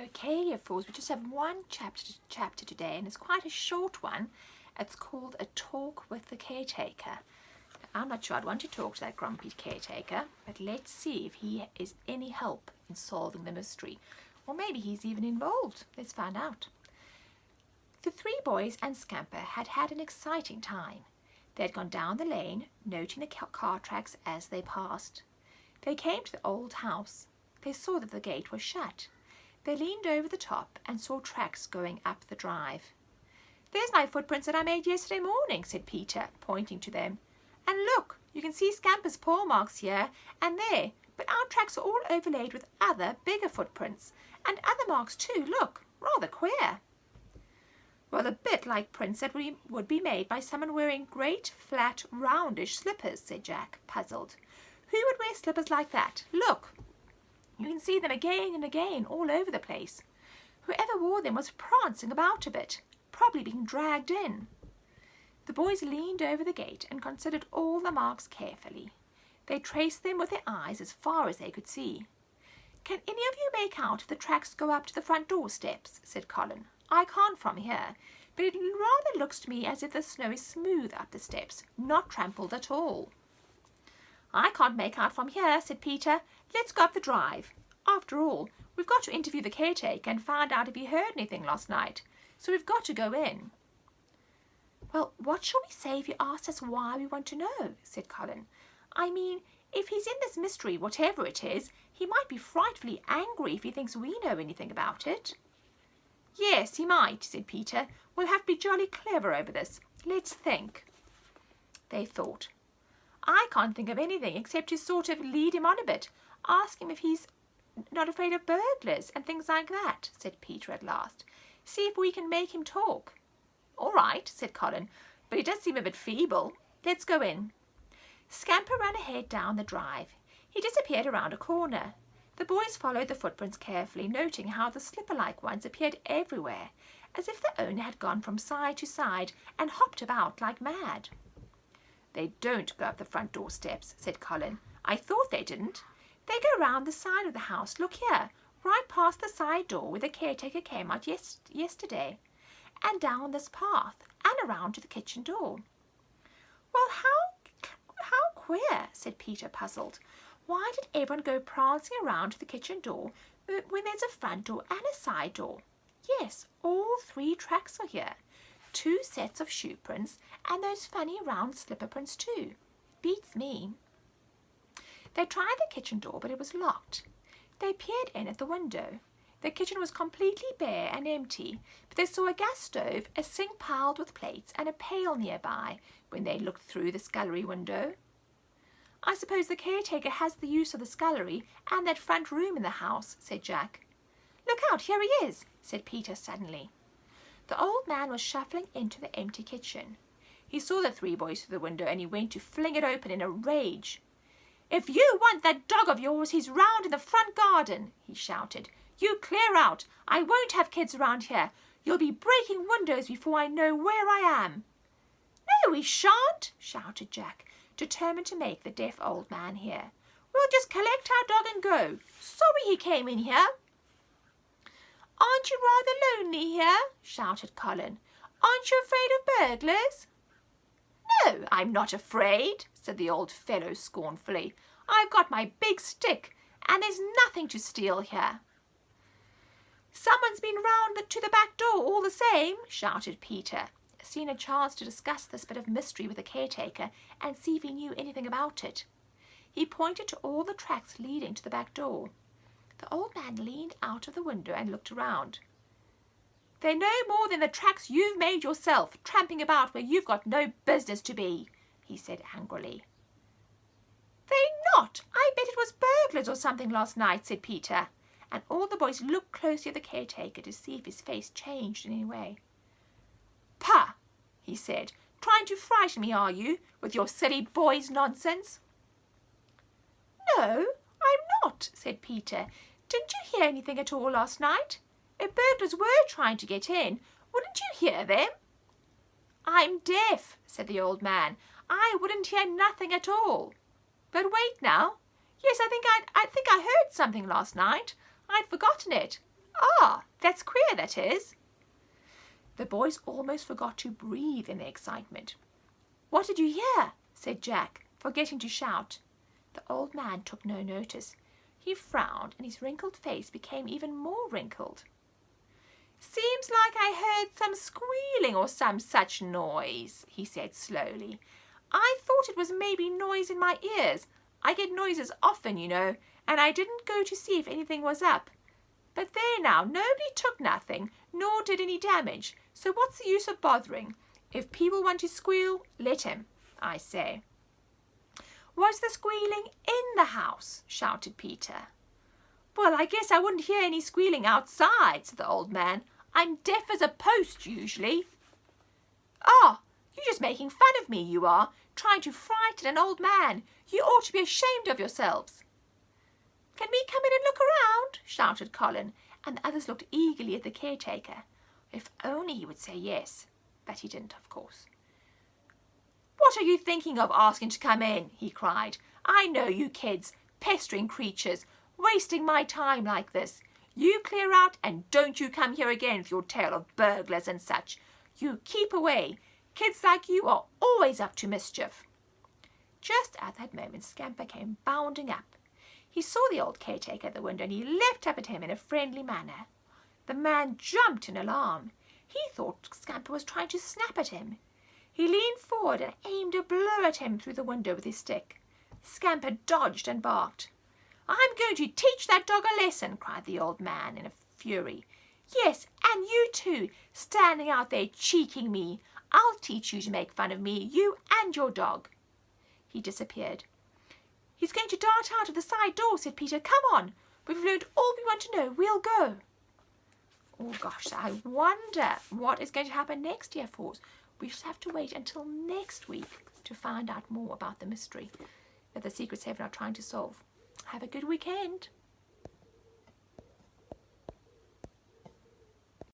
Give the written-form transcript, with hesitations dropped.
Okay, you fools, we just have one chapter today, and it's quite a short one. It's called A Talk with the Caretaker. Now, I'm not sure I'd want to talk to that grumpy caretaker, but let's see if he is any help in solving the mystery. Or maybe he's even involved. Let's find out. The three boys and Scamper had had an exciting time. They had gone down the lane, noting the car tracks as they passed. They came to the old house. They saw that the gate was shut. They leaned over the top and saw tracks going up the drive. "There's my footprints that I made yesterday morning," said Peter, pointing to them. "And look, you can see Scamper's paw marks here and there, but our tracks are all overlaid with other, bigger footprints, and other marks too, look, rather queer." "Well, a bit like prints that would be made by someone wearing great, flat, roundish slippers," said Jack, puzzled. "Who would wear slippers like that? Look! You can see them again and again all over the place. Whoever wore them was prancing about a bit, probably being dragged in." The boys leaned over the gate and considered all the marks carefully. They traced them with their eyes as far as they could see. "Can any of you make out if the tracks go up to the front door steps?" said Colin. "I can't from here, but it rather looks to me as if the snow is smooth up the steps, not trampled at all." "I can't make out from here," said Peter. "Let's go up the drive. After all, we've got to interview the caretaker and find out if he heard anything last night, so we've got to go in." "Well, what shall we say if he asks us why we want to know?" said Colin. "I mean, if he's in this mystery, whatever it is, he might be frightfully angry if he thinks we know anything about it." "Yes, he might," said Peter. "We'll have to be jolly clever over this. Let's think." They thought. "I can't think of anything except to sort of lead him on a bit, ask him if he's not afraid of burglars and things like that," said Peter at last. "See if we can make him talk." "All right," said Colin, "but he does seem a bit feeble. Let's go in." Scamper ran ahead down the drive. He disappeared around a corner. The boys followed the footprints carefully, noting how the slipper-like ones appeared everywhere, as if the owner had gone from side to side and hopped about like mad. "They don't go up the front door steps," said Colin. "I thought they didn't. They go round the side of the house. Look here, right past the side door where the caretaker came out yesterday, and down this path, and around to the kitchen door." "Well, how queer," said Peter, puzzled. "Why did everyone go prancing around to the kitchen door when there's a front door and a side door? Yes, all three tracks are here. 2 sets of shoe prints and those funny round slipper prints too. Beats me." They tried the kitchen door, but it was locked. They peered in at the window. The kitchen was completely bare and empty, but they saw a gas stove, a sink piled with plates, and a pail nearby when they looked through the scullery window. "I suppose the caretaker has the use of the scullery and that front room in the house," said Jack. "Look out, here he is," said Peter suddenly. The old man was shuffling into the empty kitchen. He saw the three boys through the window, and he went to fling it open in a rage. "If you want that dog of yours, he's round in the front garden," he shouted. "You clear out. I won't have kids around here. You'll be breaking windows before I know where I am." "No, we shan't," shouted Jack, determined to make the deaf old man hear. "We'll just collect our dog and go. Sorry he came in here." "Aren't you rather lonely here?" shouted Colin. "Aren't you afraid of burglars?" "No, I'm not afraid," said the old fellow scornfully. "I've got my big stick, and there's nothing to steal here." "Someone's been round to the back door all the same," shouted Peter, seeing a chance to discuss this bit of mystery with the caretaker and see if he knew anything about it. He pointed to all the tracks leading to the back door. The old man leaned out of the window and looked around. "They're no more than the tracks you've made yourself, tramping about where you've got no business to be," he said angrily. "They're not. I bet it was burglars or something last night," said Peter, and all the boys looked closely at the caretaker to see if his face changed in any way. "Pah!" he said. "Trying to frighten me, are you, with your silly boys' nonsense?" "No, I'm not," said Peter. "Didn't you hear anything at all last night? If burglars were trying to get in, wouldn't you hear them?" "I'm deaf," said the old man. "I wouldn't hear nothing at all. But wait now. Yes, I think I heard something last night. I'd forgotten it. Ah, That's queer, that is." The boys almost forgot to breathe in their excitement. "What did you hear?" said Jack, forgetting to shout. The old man took no notice. He frowned, and his wrinkled face became even more wrinkled. "Seems like I heard some squealing or some such noise," he said slowly. "I thought it was maybe noise in my ears. I get noises often, you know, and I didn't go to see if anything was up. But there now, nobody took nothing, nor did any damage, so what's the use of bothering? If people want to squeal, let 'em, I say." "Was the squealing in the house?" shouted Peter. "Well, I guess I wouldn't hear any squealing outside," said the old man. "I'm deaf as a post usually." "Ah, you're just making fun of me, you are, trying to frighten an old man. You ought to be ashamed of yourselves." "Can we come in and look around?" shouted Colin, and the others looked eagerly at the caretaker. If only he would say yes, but he didn't, of course. "What are you thinking of asking to come in?" he cried. "I know you kids, pestering creatures, wasting my time like this. You clear out and don't you come here again with your tale of burglars and such. You keep away. Kids like you are always up to mischief." Just at that moment Scamper came bounding up. He saw the old caretaker at the window and he leapt up at him in a friendly manner. The man jumped in alarm. He thought Scamper was trying to snap at him. He leaned forward and aimed a blow at him through the window with his stick. Scamper dodged and barked. "I'm going to teach that dog a lesson," cried the old man in a fury. "Yes, and you too, standing out there cheeking me. I'll teach you to make fun of me, you and your dog." He disappeared. "He's going to dart out of the side door," said Peter. "Come on. We've learned all we want to know. We'll go." Oh gosh, I wonder what is going to happen next year for us. We just have to wait until next week to find out more about the mystery that the Secret Seven are trying to solve. Have a good weekend.